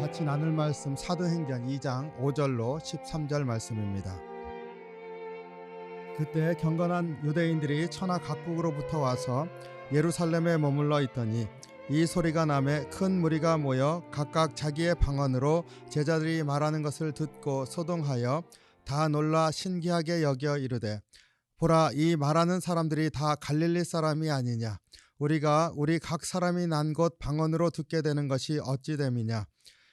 같이 나눌 말씀 사도행전 2장 5절로 13절 말씀입니다. 그때 경건한 유대인들이 천하 각국으로부터 와서 예루살렘에 머물러 있더니 이 소리가 나매 큰 무리가 모여 각각 자기의 방언으로 제자들이 말하는 것을 듣고 소동하여 다 놀라 신기하게 여겨 이르되, 보라, 이 말하는 사람들이 다 갈릴리 사람이 아니냐? 우리가 우리 각 사람이 난 곳 방언으로 듣게 되는 것이 어찌 됨이냐?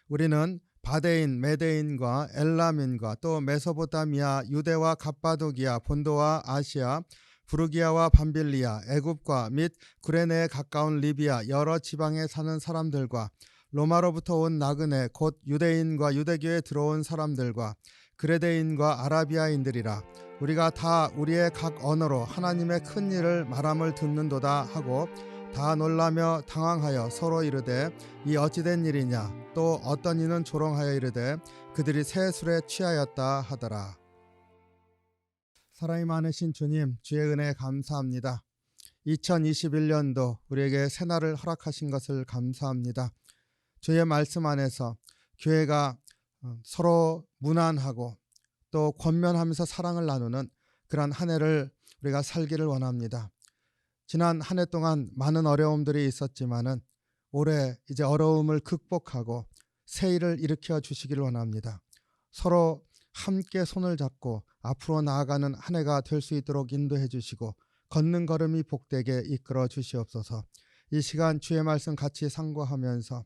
우리는 바데인, 메데인과 엘람인과 또 메소포타미아, 유대와 갑바도기아, 본도와 아시아, 부르기아와 밤빌리아, 애굽과 및 구레네에 가까운 리비아 여러 지방에 사는 사람들과 로마로부터 온 나그네 곧 유대인과 유대교에 들어온 사람들과 그레데인과 아라비아인들이라. 우리가 다 우리의 각 언어로 하나님의 큰 일을 말함을 듣는도다 하고 다 놀라며 당황하여 서로 이르되, 이 어찌된 일이냐? 또 어떤 이는 조롱하여 이르되, 그들이 새 술에 취하였다 하더라. 사랑이 많으신 주님, 주의 은혜에 감사합니다. 2021년도 우리에게 새날을 허락하신 것을 감사합니다. 주의 말씀 안에서 교회가 서로 무난하고 또 권면하면서 사랑을 나누는 그런 한 해를 우리가 살기를 원합니다. 지난 한 해 동안 많은 어려움들이 있었지만은 올해 이제 어려움을 극복하고 새 일을 일으켜 주시기를 원합니다. 서로 함께 손을 잡고 앞으로 나아가는 한 해가 될 수 있도록 인도해 주시고 걷는 걸음이 복되게 이끌어 주시옵소서. 이 시간 주의 말씀 같이 상고하면서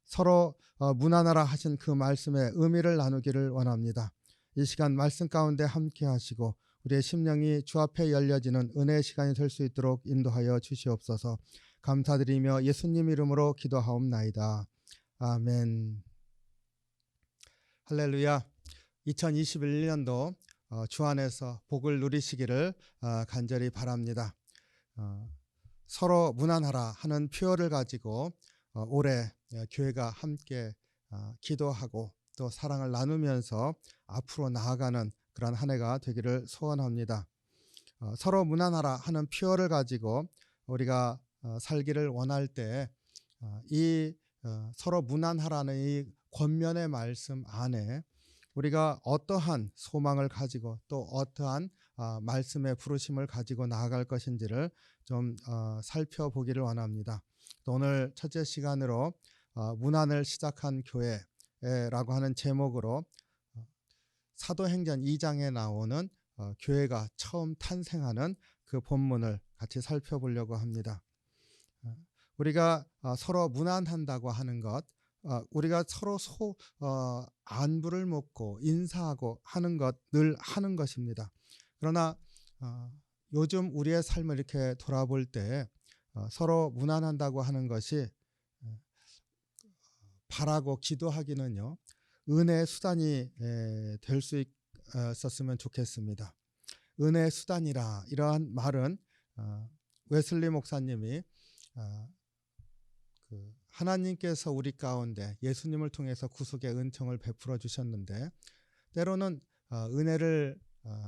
서로 무난하라 하신 그 말씀의 의미를 나누기를 원합니다. 이 시간 말씀 가운데 함께 하시고 우리의 심령이 주 앞에 열려지는 은혜의 시간이 될 수 있도록 인도하여 주시옵소서. 감사드리며 예수님 이름으로 기도하옵나이다. 아멘. 할렐루야. 2021년도 주 안에서 복을 누리시기를 간절히 바랍니다. 서로 무난하라 하는 표어를 가지고 올해 교회가 함께 기도하고 또 사랑을 나누면서 앞으로 나아가는 그런 한 해가 되기를 소원합니다. 서로 무난하라 하는 표어를 가지고 우리가 살기를 원할 때 이 서로 무난하라는 이 권면의 말씀 안에 우리가 어떠한 소망을 가지고 또 어떠한 말씀의 부르심을 가지고 나아갈 것인지를 좀 살펴보기를 원합니다. 또 오늘 첫째 시간으로 문안을 시작한 교회라고 하는 제목으로 사도행전 2장에 나오는 교회가 처음 탄생하는 그 본문을 같이 살펴보려고 합니다. 우리가 서로 무난한다고 하는 것, 우리가 서로 안부를 묻고 인사하고 하는 것 늘 하는 것입니다. 그러나 요즘 우리의 삶을 이렇게 돌아볼 때 서로 무난한다고 하는 것이 바라고 기도하기는요, 은혜의 수단이 될 수 있었으면 좋겠습니다. 은혜의 수단이라, 이러한 말은 웨슬리 목사님이 하나님께서 우리 가운데 예수님을 통해서 구속의 은총을 베풀어 주셨는데, 때로는 은혜를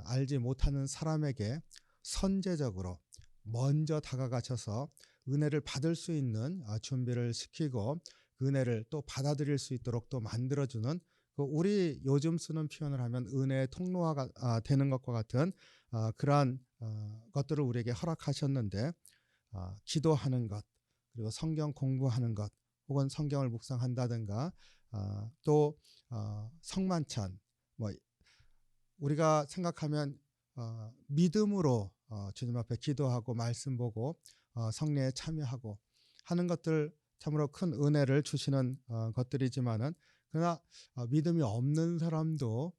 알지 못하는 사람에게 선제적으로 먼저 다가가셔서 은혜를 받을 수 있는 준비를 시키고 그 은혜를 또 받아들일 수 있도록 또 만들어주는, 우리 요즘 쓰는 표현을 하면 은혜의 통로가 되는 것과 같은 그러한 것들을 우리에게 허락하셨는데, 기도하는 것, 그리고 성경 공부하는 것, 혹은 성경을 묵상한다든가 또 성만찬, 우리가 생각하면 믿음으로 주님 앞에 기도하고 말씀 보고 성례에 참여하고 하는 것들, 참으로 큰 은혜를 주시는 것들이지만은, 그러나 믿음이 없는 사람도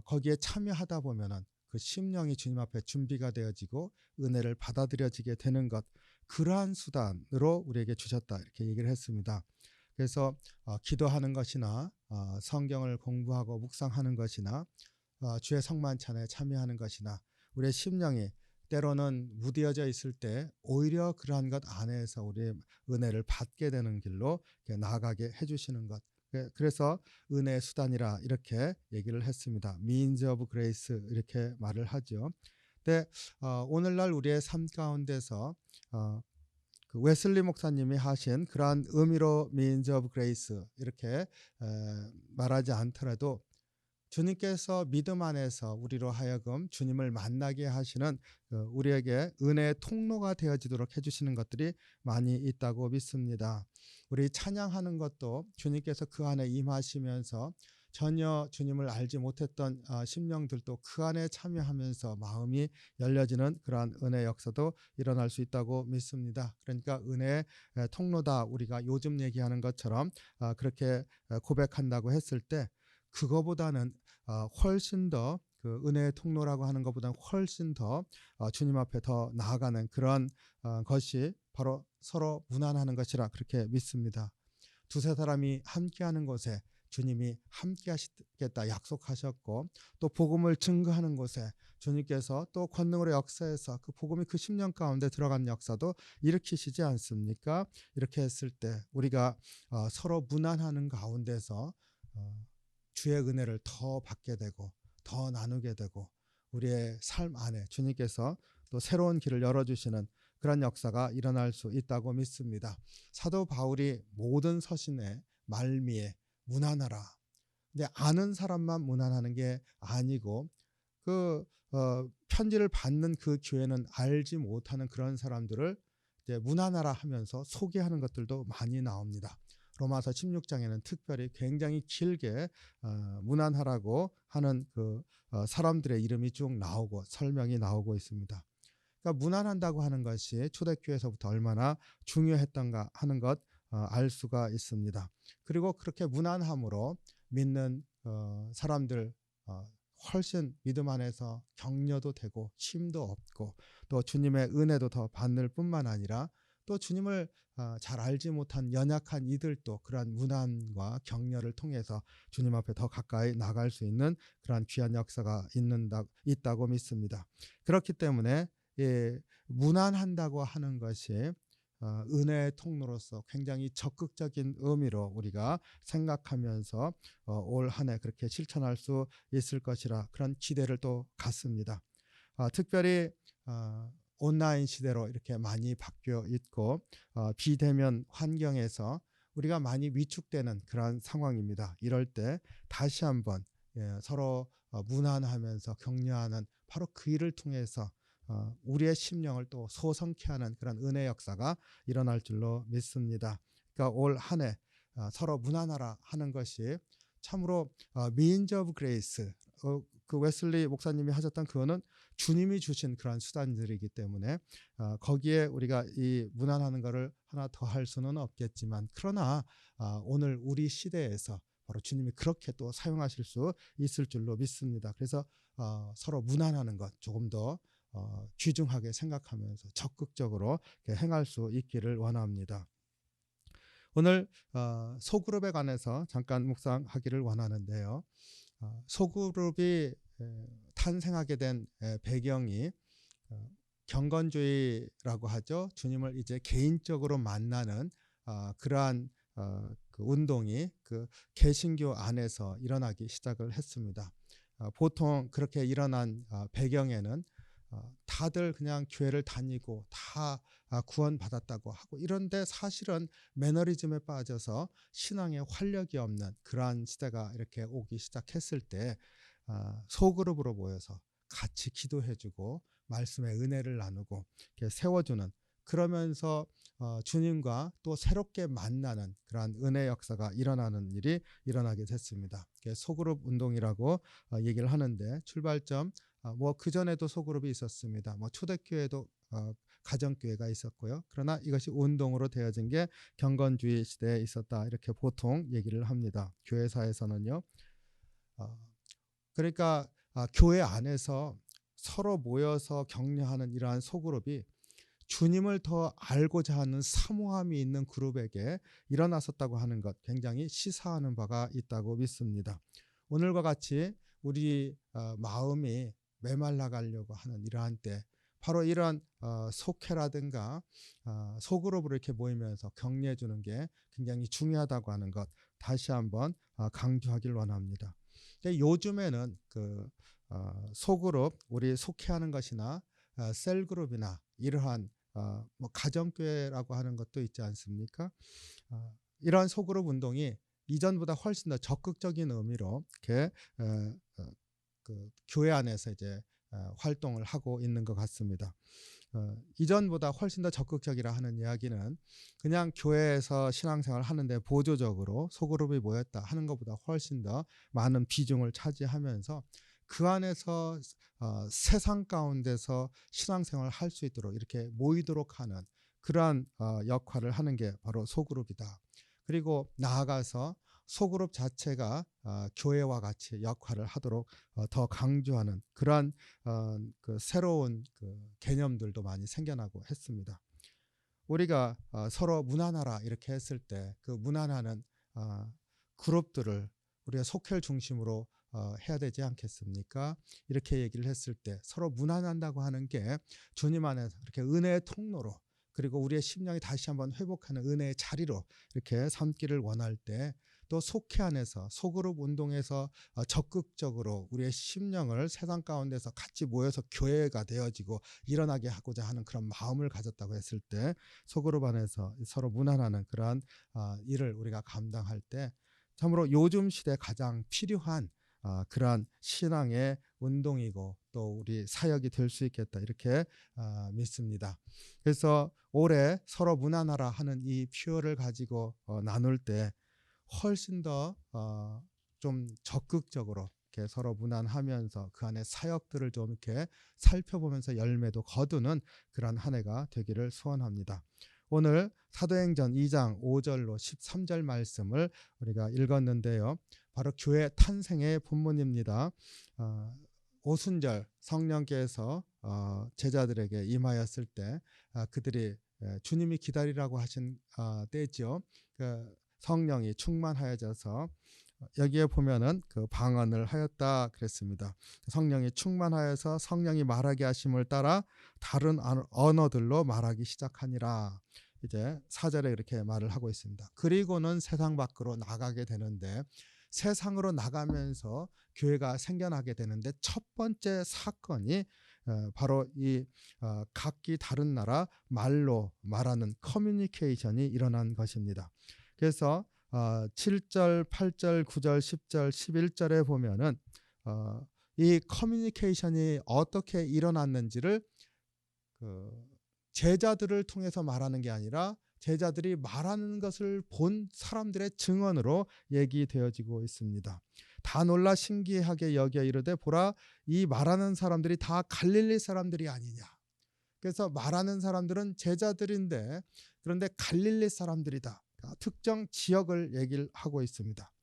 거기에 참여하다 보면은 그 심령이 주님 앞에 준비가 되어지고 은혜를 받아들여지게 되는 것, 그러한 수단으로 우리에게 주셨다, 이렇게 얘기를 했습니다. 그래서 기도하는 것이나 성경을 공부하고 묵상하는 것이나 주의 성만찬에 참여하는 것이나 우리의 심령이 때로는 무뎌져 있을 때 오히려 그러한 것 안에서 우리의 은혜를 받게 되는 길로 나아가게 해주시는 것, 그래서 은혜의 수단이라 이렇게 얘기를 했습니다. means of grace, 이렇게 말을 하죠. 근데 오늘날 우리의 삶 가운데서 그 웨슬리 목사님이 하신 그러한 의미로 means of grace 이렇게 말하지 않더라도 주님께서 믿음 안에서 우리로 하여금 주님을 만나게 하시는 우리에게 은혜의 통로가 되어지도록 해주시는 것들이 많이 있다고 믿습니다. 우리 찬양하는 것도 주님께서 그 안에 임하시면서 전혀 주님을 알지 못했던 심령들도 그 안에 참여하면서 마음이 열려지는 그러한 은혜 역사도 일어날 수 있다고 믿습니다. 그러니까 은혜의 통로다, 우리가 요즘 얘기하는 것처럼 그렇게 고백한다고 했을 때 그거보다는 훨씬 더 그 은혜의 통로라고 하는 것보다는 훨씬 더 주님 앞에 더 나아가는 그런 것이 바로 서로 문안하는 것이라 그렇게 믿습니다. 두세 사람이 함께하는 곳에 주님이 함께 하시겠다 약속하셨고, 또 복음을 증거하는 곳에 주님께서 또 권능으로 역사해서 그 복음이 그 10년 가운데 들어간 역사도 일으키시지 않습니까? 이렇게 했을 때 우리가 서로 문안하는 가운데서 주의 은혜를 더 받게 되고 더 나누게 되고 우리의 삶 안에 주님께서 또 새로운 길을 열어주시는 그런 역사가 일어날 수 있다고 믿습니다. 사도 바울이 모든 서신의 말미에 문안하라. 근데 아는 사람만 문안하는 게 아니고 그 편지를 받는 그 교회는 알지 못하는 그런 사람들을 이제 문안하라 하면서 소개하는 것들도 많이 나옵니다. 로마서 16장에는 특별히 굉장히 길게 문안하라고 하는 그 사람들의 이름이 쭉 나오고 설명이 나오고 있습니다. 그러니까 문안한다고 하는 것이 초대교회에서부터 얼마나 중요했던가 하는 것 알 수가 있습니다. 그리고 그렇게 문안함으로 믿는 사람들 훨씬 믿음 안에서 격려도 되고 힘도 얻고 또 주님의 은혜도 더 받을 뿐만 아니라 또 주님을 잘 알지 못한 연약한 이들도 그러한 문안과 격려를 통해서 주님 앞에 더 가까이 나갈 수 있는 그러한 귀한 역사가 있다고 믿습니다. 그렇기 때문에 문안한다고 하는 것이 은혜의 통로로서 굉장히 적극적인 의미로 우리가 생각하면서 올 한 해 그렇게 실천할 수 있을 것이라 그런 기대를 또 갖습니다. 특별히 온라인 시대로 이렇게 많이 바뀌어 있고 비대면 환경에서 우리가 많이 위축되는 그런 상황입니다. 이럴 때 다시 한번 서로 문안하면서 격려하는 바로 그 일을 통해서 우리의 심령을 또 소성케 하는 그런 은혜 역사가 일어날 줄로 믿습니다. 그러니까 올 한 해 서로 문안하라 하는 것이 참으로 means of grace, 그 웨슬리 목사님이 하셨던 그거는 주님이 주신 그런 수단들이기 때문에 거기에 우리가 이 문안하는 것을 하나 더 할 수는 없겠지만, 그러나 오늘 우리 시대에서 바로 주님이 그렇게 또 사용하실 수 있을 줄로 믿습니다. 그래서 서로 문안하는 것 조금 더 귀중하게 생각하면서 적극적으로 행할 수 있기를 원합니다. 오늘 소그룹에 관해서 잠깐 묵상하기를 원하는데요. 소그룹이 탄생하게 된 배경이 경건주의라고 하죠. 주님을 이제 개인적으로 만나는 그러한 그 운동이 그 개신교 안에서 일어나기 시작을 했습니다. 보통 그렇게 일어난 배경에는 다들 그냥 교회를 다니고 다 구원받았다고 하고, 이런데 사실은 매너리즘에 빠져서 신앙에 활력이 없는 그러한 시대가 이렇게 오기 시작했을 때 소그룹으로 모여서 같이 기도해주고 말씀의 은혜를 나누고 이렇게 세워주는, 그러면서 주님과 또 새롭게 만나는 그러한 은혜 역사가 일어나는 일이 일어나게 됐습니다. 소그룹 운동이라고 얘기를 하는데, 출발점 뭐 그전에도 소그룹이 있었습니다. 뭐 초대교회도 가정교회가 있었고요. 그러나 이것이 운동으로 되어진 게 경건주의 시대에 있었다, 이렇게 보통 얘기를 합니다. 교회사에서는요. 그러니까 교회 안에서 서로 모여서 격려하는 이러한 소그룹이 주님을 더 알고자 하는 사모함이 있는 그룹에게 일어났었다고 하는 것, 굉장히 시사하는 바가 있다고 믿습니다. 오늘과 같이 우리 마음이 메말라 가려고 하는 이러한 때 바로 이런 속회라든가 소그룹으로 이렇게 모이면서 격려해 주는 게 굉장히 중요하다고 하는 것, 다시 한번 강조하길 원합니다. 요즘에는 그 소그룹, 우리 속회하는 것이나 셀그룹이나 이러한 뭐 가정교회라고 하는 것도 있지 않습니까? 이러한 소그룹 운동이 이전보다 훨씬 더 적극적인 의미로 이렇게 그 교회 안에서 이제 활동을 하고 있는 것 같습니다. 이전보다 훨씬 더 적극적이라 하는 이야기는 그냥 교회에서 신앙생활을 하는데 보조적으로 소그룹이 모였다 하는 것보다 훨씬 더 많은 비중을 차지하면서 그 안에서 세상 가운데서 신앙생활을 할 수 있도록 이렇게 모이도록 하는 그러한 역할을 하는 게 바로 소그룹이다. 그리고 나아가서 소그룹 자체가 교회와 같이 역할을 하도록 더 강조하는 그러한 그 새로운 그 개념들도 많이 생겨나고 했습니다. 우리가 서로 문안하라 이렇게 했을 때 그 문안하는 그룹들을 우리가 속혈 중심으로 해야 되지 않겠습니까? 이렇게 얘기를 했을 때 서로 문안한다고 하는 게 주님 안에서 이렇게 은혜의 통로로 그리고 우리의 심령이 다시 한번 회복하는 은혜의 자리로 이렇게 삼기를 원할 때 또 속회 안에서 소그룹 운동에서 적극적으로 우리의 심령을 세상 가운데서 같이 모여서 교회가 되어지고 일어나게 하고자 하는 그런 마음을 가졌다고 했을 때 소그룹 안에서 서로 문안하는 그러한 일을 우리가 감당할 때 참으로 요즘 시대에 가장 필요한 그러한 신앙의 운동이고 또 우리 사역이 될 수 있겠다 이렇게 믿습니다. 그래서 올해 서로 문안하라 하는 이 표어를 가지고 나눌 때 훨씬 더 좀 적극적으로 이렇게 서로 문안하면서 그 안에 사역들을 좀 이렇게 살펴보면서 열매도 거두는 그러한 한 해가 되기를 소원합니다. 오늘 사도행전 2장 5절로 13절 말씀을 우리가 읽었는데요. 바로 교회 탄생의 본문입니다. 오순절 성령께서 제자들에게 임하였을 때 그들이 주님이 기다리라고 하신 때죠. 성령이 충만하여져서 여기에 보면은 그 방언을 하였다 그랬습니다. 성령이 충만하여서 성령이 말하게 하심을 따라 다른 언어들로 말하기 시작하니라. 이제 4절에 이렇게 말을 하고 있습니다. 그리고는 세상 밖으로 나가게 되는데 세상으로 나가면서 교회가 생겨나게 되는데 첫 번째 사건이 바로 이 각기 다른 나라 말로 말하는 커뮤니케이션이 일어난 것입니다. 그래서 7절, 8절, 9절, 10절, 11절에 보면은 이 커뮤니케이션이 어떻게 일어났는지를 제자들을 통해서 말하는 게 아니라 제자들이 말하는 것을 본 사람들의 증언으로 얘기되어지고 있습니다. 다 놀라 신기하게 여겨 이르되 보라 이 말하는 사람들이 다 갈릴리 사람들이 아니냐. 그래서 말하는 사람들은 제자들인데 그런데 갈릴리 사람들이다. 특정 지역을 얘기를 하고 있습니다.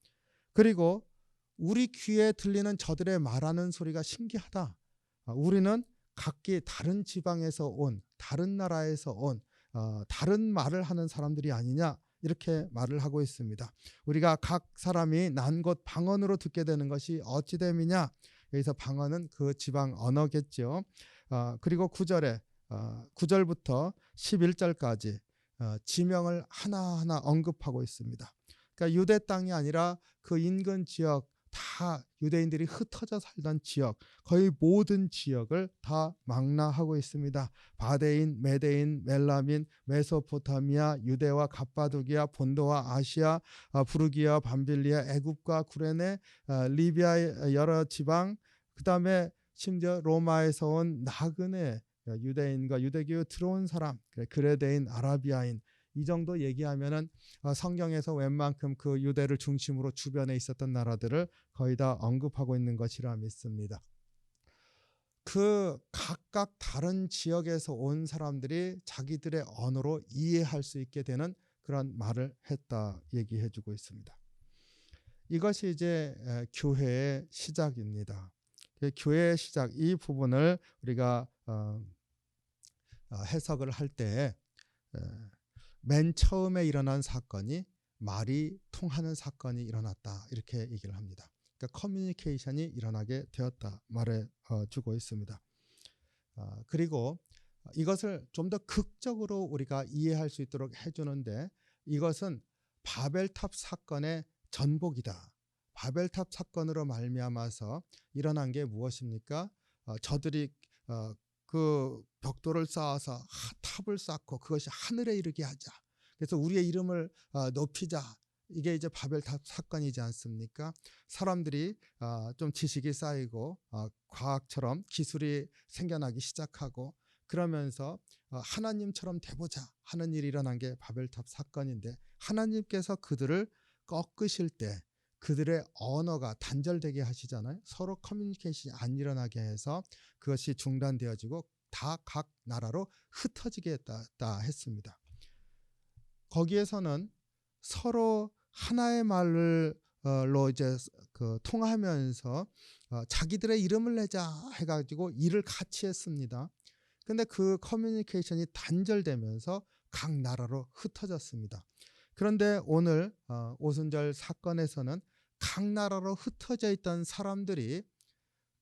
그리고 우리 귀에 들리는 저들의 말하는 소리가 신기하다. 우리는 각기 다른 지방에서 온 다른 나라에서 온 다른 말을 하는 사람들이 아니냐 이렇게 말을 하고 있습니다. 우리가 각 사람이 난 곳 방언으로 듣게 되는 것이 어찌 됨이냐. 여기서 방언은 그 지방 언어겠죠. 그리고 9절부터 11절까지 지명을 하나하나 언급하고 있습니다. 그러니까 유대 땅이 아니라 그 인근 지역 다 유대인들이 흩어져 살던 지역 거의 모든 지역을 다 망라하고 있습니다. 바데인, 메데인, 멜라민, 메소포타미아, 유대와 갑바도기아, 본도와 아시아, 부르기아, 밤빌리아, 애굽과 구레네, 리비아의 여러 지방 그 다음에 심지어 로마에서 온 나그네 유대인과 유대교에 들어온 사람 그레데인, 아라비아인 이 정도 얘기하면은 성경에서 웬만큼 그 유대를 중심으로 주변에 있었던 나라들을 거의 다 언급하고 있는 것이라 믿습니다. 그 각각 다른 지역에서 온 사람들이 자기들의 언어로 이해할 수 있게 되는 그런 말을 했다 얘기해주고 있습니다. 이것이 이제 교회의 시작입니다. 교회의 시작 이 부분을 우리가 해석을 할 때 맨 처음에 일어난 사건이 말이 통하는 사건이 일어났다 이렇게 얘기를 합니다. 그러니까 커뮤니케이션이 일어나게 되었다 말해 주고 있습니다. 그리고 이것을 좀 더 극적으로 우리가 이해할 수 있도록 해주는데 이것은 바벨탑 사건의 전복이다. 바벨탑 사건으로 말미암아서 일어난 게 무엇입니까? 저들이 그 벽돌을 쌓아서 탑을 쌓고 그것이 하늘에 이르게 하자. 그래서 우리의 이름을 높이자. 이게 이제 바벨탑 사건이지 않습니까? 사람들이 좀 지식이 쌓이고 과학처럼 기술이 생겨나기 시작하고 그러면서 하나님처럼 돼보자 하는 일이 일어난 게 바벨탑 사건인데, 하나님께서 그들을 꺾으실 때 그들의 언어가 단절되게 하시잖아요. 서로 커뮤니케이션이 안 일어나게 해서 그것이 중단되어지고 다 각 나라로 흩어지게 했다 했습니다. 거기에서는 서로 하나의 말로 이제 통하면서 자기들의 이름을 내자 해가지고 일을 같이 했습니다. 근데 그 커뮤니케이션이 단절되면서 각 나라로 흩어졌습니다. 그런데 오늘 오순절 사건에서는 각 나라로 흩어져 있던 사람들이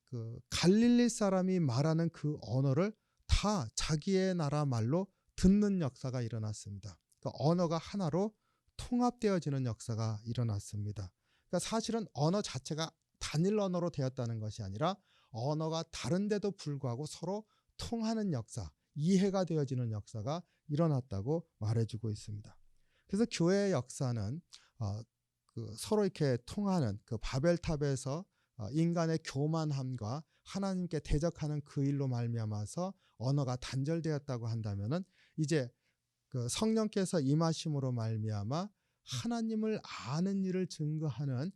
그 갈릴리 사람이 말하는 그 언어를 다 자기의 나라 말로 듣는 역사가 일어났습니다. 그러니까 언어가 하나로 통합되어지는 역사가 일어났습니다. 그러니까 사실은 언어 자체가 단일 언어로 되었다는 것이 아니라 언어가 다른데도 불구하고 서로 통하는 역사, 이해가 되어지는 역사가 일어났다고 말해주고 있습니다. 그래서 교회의 역사는 서로 이렇게 통하는 그 바벨탑에서 인간의 교만함과 하나님께 대적하는 그 일로 말미암아서 언어가 단절되었다고 한다면은 이제 그 성령께서 임하심으로 말미암아 하나님을 아는 일을 증거하는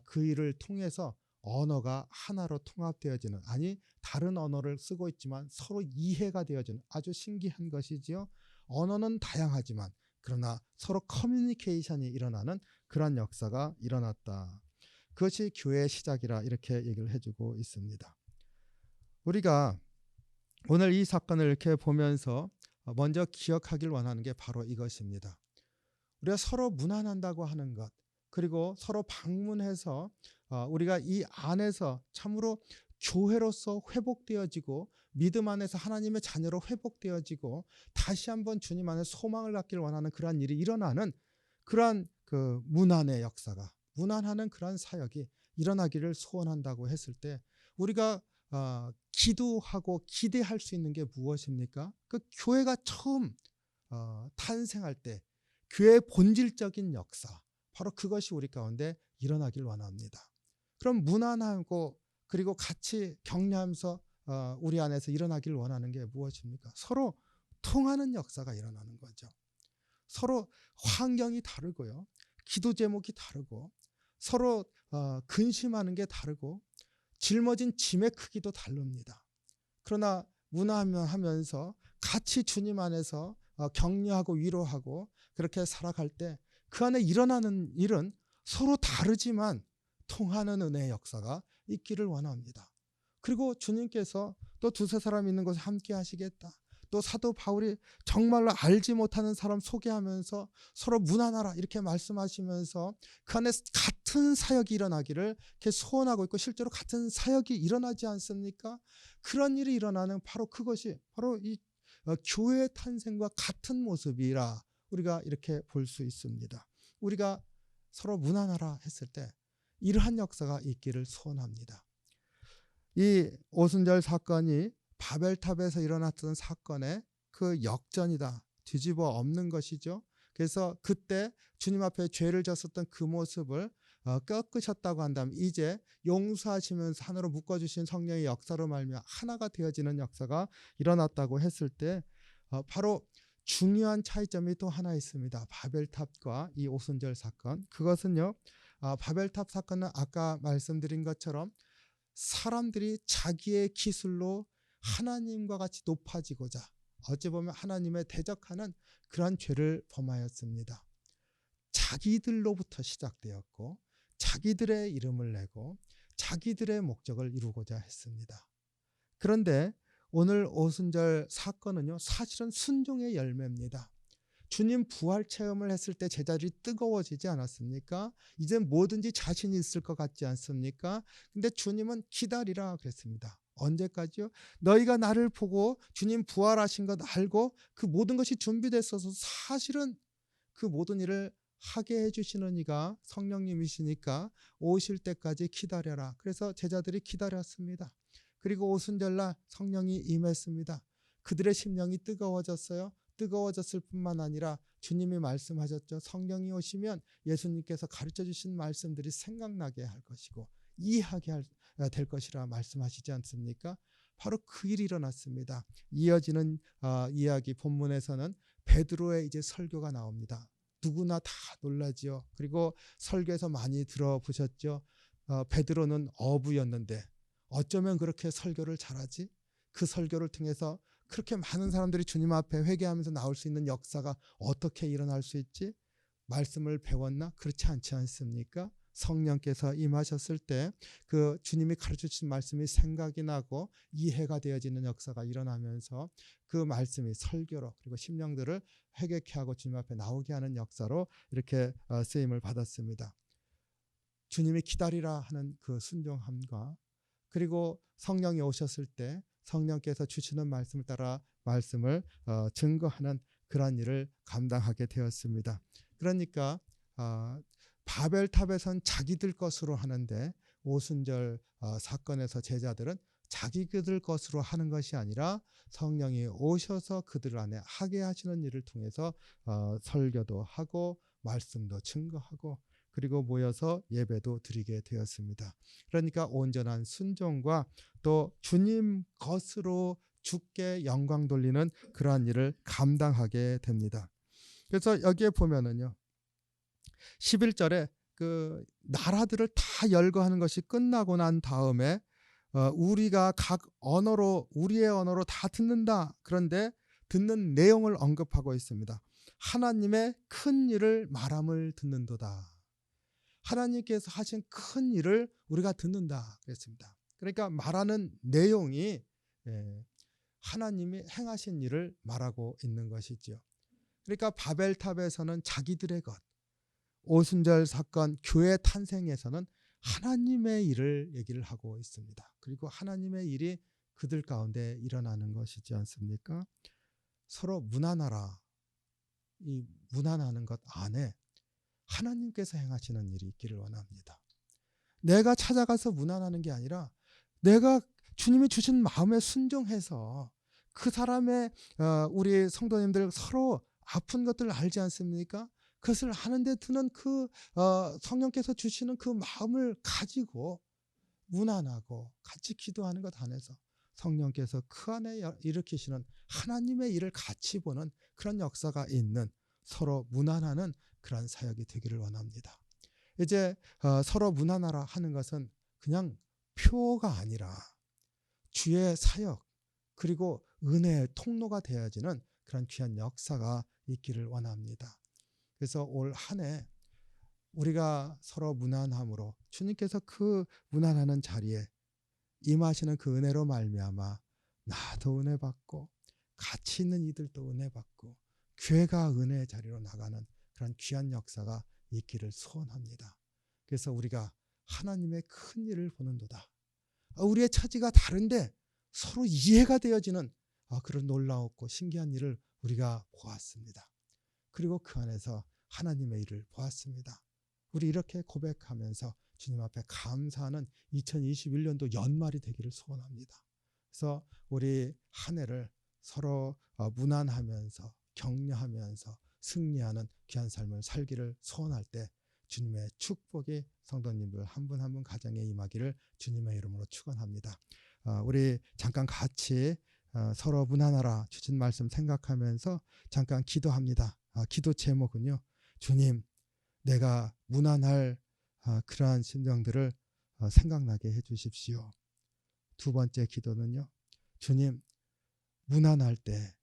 그 일을 통해서 언어가 하나로 통합되어지는, 아니 다른 언어를 쓰고 있지만 서로 이해가 되어지는 아주 신기한 것이지요. 언어는 다양하지만 그러나 서로 커뮤니케이션이 일어나는 그런 역사가 일어났다. 그것이 교회의 시작이라 이렇게 얘기를 해주고 있습니다. 우리가 오늘 이 사건을 이렇게 보면서 먼저 기억하길 원하는 게 바로 이것입니다. 우리가 서로 문안한다고 하는 것, 그리고 서로 방문해서 우리가 이 안에서 참으로 교회로서 회복되어지고 믿음 안에서 하나님의 자녀로 회복되어지고 다시 한번 주님 안에 소망을 갖길 원하는 그러한 일이 일어나는 그러한 그 문안의 역사가, 문안하는 그러한 사역이 일어나기를 소원한다고 했을 때 우리가 기도하고 기대할 수 있는 게 무엇입니까? 그 교회가 처음 탄생할 때 교회의 본질적인 역사, 바로 그것이 우리 가운데 일어나길 원합니다. 그럼 문안하고 그리고 같이 격려하면서 우리 안에서 일어나길 원하는 게 무엇입니까? 서로 통하는 역사가 일어나는 거죠. 서로 환경이 다르고요, 기도 제목이 다르고 서로 근심하는 게 다르고 짊어진 짐의 크기도 다릅니다. 그러나 문화하면서 같이 주님 안에서 격려하고 위로하고 그렇게 살아갈 때 그 안에 일어나는 일은 서로 다르지만 통하는 은혜의 역사가 있기를 원합니다. 그리고 주님께서 또 두세 사람 있는 곳에 함께 하시겠다. 또 사도 바울이 정말로 알지 못하는 사람 소개하면서 서로 문안하라 이렇게 말씀하시면서 그 안에 같은 사역이 일어나기를 이렇게 소원하고 있고 실제로 같은 사역이 일어나지 않습니까? 그런 일이 일어나는 바로 그것이 바로 이 교회의 탄생과 같은 모습이라 우리가 이렇게 볼 수 있습니다. 우리가 서로 문안하라 했을 때 이러한 역사가 있기를 소원합니다. 이 오순절 사건이 바벨탑에서 일어났던 사건의 그 역전이다, 뒤집어 엎는 것이죠. 그래서 그때 주님 앞에 죄를 졌었던 그 모습을 꺾으셨다고 한다면 이제 용서하시면서 하나로 묶어주신 성령의 역사로 말미암아 하나가 되어지는 역사가 일어났다고 했을 때 바로 중요한 차이점이 또 하나 있습니다. 바벨탑과 이 오순절 사건, 그것은요, 바벨탑 사건은 아까 말씀드린 것처럼 사람들이 자기의 기술로 하나님과 같이 높아지고자 어찌 보면 하나님에 대적하는 그러한 죄를 범하였습니다. 자기들로부터 시작되었고 자기들의 이름을 내고 자기들의 목적을 이루고자 했습니다. 그런데 오늘 오순절 사건은요, 사실은 순종의 열매입니다. 주님 부활 체험을 했을 때 제자들이 뜨거워지지 않았습니까? 이제 뭐든지 자신이 있을 것 같지 않습니까? 근데 주님은 기다리라 그랬습니다. 언제까지요? 너희가 나를 보고 주님 부활하신 것 알고 그 모든 것이 준비됐어서 사실은 그 모든 일을 하게 해주시는 이가 성령님이시니까 오실 때까지 기다려라. 그래서 제자들이 기다렸습니다. 그리고 오순절날 성령이 임했습니다. 그들의 심령이 뜨거워졌어요. 뜨거워졌을 뿐만 아니라 주님이 말씀하셨죠. 성령이 오시면 예수님께서 가르쳐 주신 말씀들이 생각나게 할 것이고 이해하게 될 것이라 말씀하시지 않습니까? 바로 그 일이 일어났습니다. 이어지는 이야기 본문에서는 베드로의 이제 설교가 나옵니다. 누구나 다 놀라지요. 그리고 설교에서 많이 들어보셨죠. 베드로는 어부였는데 어쩌면 그렇게 설교를 잘하지? 그 설교를 통해서 그렇게 많은 사람들이 주님 앞에 회개하면서 나올 수 있는 역사가 어떻게 일어날 수 있지? 말씀을 배웠나? 그렇지 않지 않습니까? 성령께서 임하셨을 때 그 주님이 가르쳐 주신 말씀이 생각이 나고 이해가 되어지는 역사가 일어나면서 그 말씀이 설교로 그리고 심령들을 회개케 하고 주님 앞에 나오게 하는 역사로 이렇게 쓰임을 받았습니다. 주님이 기다리라 하는 그 순종함과 그리고 성령이 오셨을 때 성령께서 주시는 말씀을 따라 말씀을 증거하는 그런 일을 감당하게 되었습니다. 그러니까 바벨탑에선 자기들 것으로 하는데 오순절 사건에서 제자들은 자기들 것으로 하는 것이 아니라 성령이 오셔서 그들 안에 하게 하시는 일을 통해서 설교도 하고 말씀도 증거하고 그리고 모여서 예배도 드리게 되었습니다. 그러니까 온전한 순종과 또 주님 것으로 주께 영광 돌리는 그러한 일을 감당하게 됩니다. 그래서 여기에 보면은요. 11절에 그 나라들을 다 열거하는 것이 끝나고 난 다음에 우리가 각 언어로 우리의 언어로 다 듣는다. 그런데 듣는 내용을 언급하고 있습니다. 하나님의 큰 일을 말함을 듣는도다. 하나님께서 하신 큰 일을 우리가 듣는다 그랬습니다. 그러니까 말하는 내용이 하나님이 행하신 일을 말하고 있는 것이죠. 그러니까 바벨탑에서는 자기들의 것, 오순절 사건, 교회 탄생에서는 하나님의 일을 얘기를 하고 있습니다. 그리고 하나님의 일이 그들 가운데 일어나는 것이지 않습니까? 서로 무난하라. 이 무난하는 것 안에 하나님께서 행하시는 일이 있기를 원합니다. 내가 찾아가서 무난하는 게 아니라 내가 주님이 주신 마음에 순종해서 그 사람의 우리 성도님들 서로 아픈 것들을 알지 않습니까? 그것을 하는데 드는 그 성령께서 주시는 그 마음을 가지고 무난하고 같이 기도하는 것 안에서 성령께서 그 안에 일으키시는 하나님의 일을 같이 보는 그런 역사가 있는 서로 무난하는 그런 사역이 되기를 원합니다. 이제 서로 무난하라 하는 것은 그냥 표가 아니라 주의 사역 그리고 은혜의 통로가 되어지는 그런 귀한 역사가 있기를 원합니다. 그래서 올 한 해 우리가 서로 무난함으로 주님께서 그 무난하는 자리에 임하시는 그 은혜로 말미암아 나도 은혜 받고 같이 있는 이들도 은혜 받고 교회가 은혜의 자리로 나가는 그런 귀한 역사가 있기를 소원합니다. 그래서 우리가 하나님의 큰 일을 보는도다. 우리의 처지가 다른데 서로 이해가 되어지는 그런 놀라웠고 신기한 일을 우리가 보았습니다. 그리고 그 안에서 하나님의 일을 보았습니다. 우리 이렇게 고백하면서 주님 앞에 감사하는 2021년도 연말이 되기를 소원합니다. 그래서 우리 한 해를 서로 무난하면서 격려하면서 승리하는 귀한 삶을 살기를 소원할 때 주님의 축복이 성도님들 한 분 한 분 가정에 임하기를 주님의 이름으로 축원합니다. 우리 잠깐 같이 서로 무난하라 주신 말씀 생각하면서 잠깐 기도합니다. 기도 제목은요. 주님, 내가 무난할 그러한 심정들을 생각나게 해주십시오. 두 번째 기도는요. 주님, 무난할 때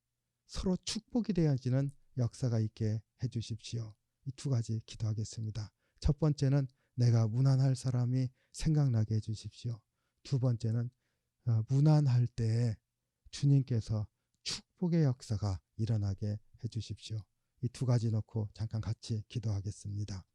서로 축복이 되어지는 역사가 있게 해주십시오. 이 두 가지 기도하겠습니다. 첫 번째는 내가 무난할 사람이 생각나게 해주십시오. 두 번째는 무난할 때 주님께서 축복의 역사가 일어나게 해주십시오. 이 두 가지 놓고 잠깐 같이 기도하겠습니다.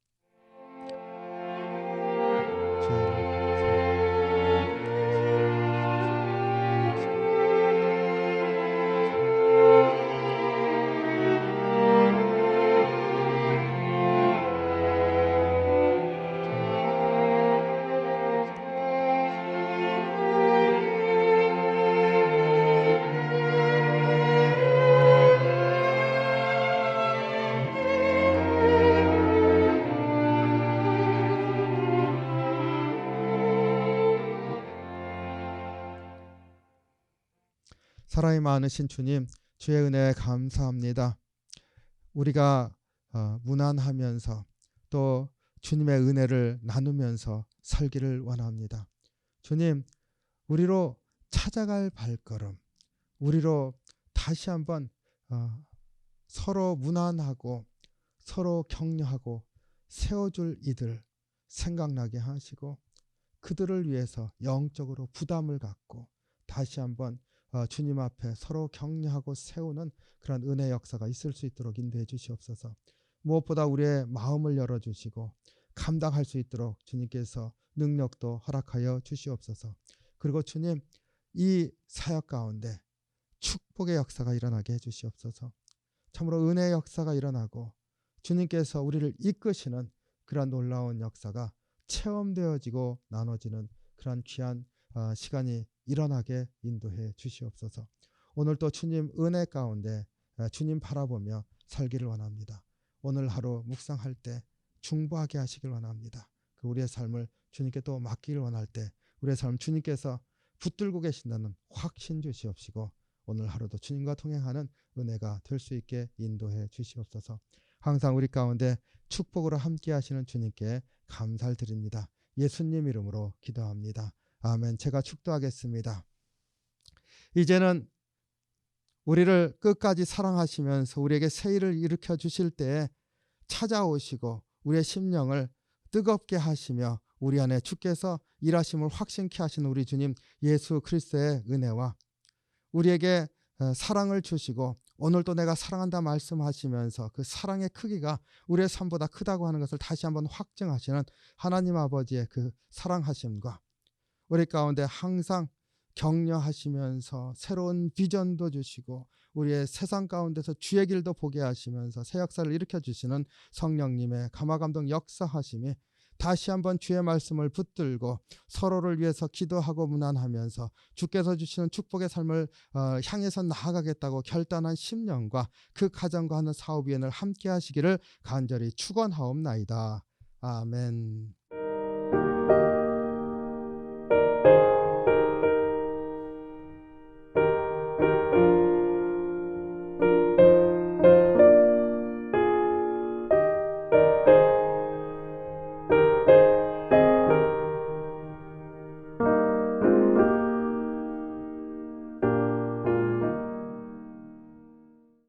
사랑이 많으신 주님, 주의 은혜에 감사합니다. 우리가 무난하면서 또 주님의 은혜를 나누면서 살기를 원합니다. 주님, 우리로 찾아갈 발걸음, 우리로 다시 한번 서로 무난하고 서로 격려하고 세워줄 이들 생각나게 하시고, 그들을 위해서 영적으로 부담을 갖고 다시 한번 주님 앞에 서로 격려하고 세우는 그런 은혜 역사가 있을 수 있도록 인도해 주시옵소서. 무엇보다 우리의 마음을 열어주시고 감당할 수 있도록 주님께서 능력도 허락하여 주시옵소서. 그리고 주님, 이 사역 가운데 축복의 역사가 일어나게 해주시옵소서. 참으로 은혜의 역사가 일어나고 주님께서 우리를 이끄시는 그런 놀라운 역사가 체험되어지고 나눠지는 그런 귀한 시간이 일어나게 인도해 주시옵소서. 오늘 또 주님 은혜 가운데 주님 바라보며 살기를 원합니다. 오늘 하루 묵상할 때 중보하게 하시길 원합니다. 그 우리의 삶을 주님께 또 맡기길 원할 때 우리의 삶 주님께서 붙들고 계신다는 확신 주시옵시고, 오늘 하루도 주님과 동행하는 은혜가 될 수 있게 인도해 주시옵소서. 항상 우리 가운데 축복으로 함께 하시는 주님께 감사를 드립니다. 예수님 이름으로 기도합니다. 아멘. 제가 축도하겠습니다. 이제는 우리를 끝까지 사랑하시면서 우리에게 새 일을 일으켜 주실 때에 찾아오시고 우리의 심령을 뜨겁게 하시며 우리 안에 주께서 일하심을 확신케 하시는 우리 주님 예수 그리스도의 은혜와 우리에게 사랑을 주시고 오늘도 내가 사랑한다 말씀하시면서 그 사랑의 크기가 우리의 삶보다 크다고 하는 것을 다시 한번 확증하시는 하나님 아버지의 그 사랑하심과 우리 가운데 항상 격려하시면서 새로운 비전도 주시고 우리의 세상 가운데서 주의 길도 보게 하시면서 새 역사를 일으켜 주시는 성령님의 감화감동 역사하심이 다시 한번 주의 말씀을 붙들고 서로를 위해서 기도하고 문안하면서 주께서 주시는 축복의 삶을 향해서 나아가겠다고 결단한 심령과 그 가정과 하는 사업 위원을 함께 하시기를 간절히 축원하옵나이다. 아멘.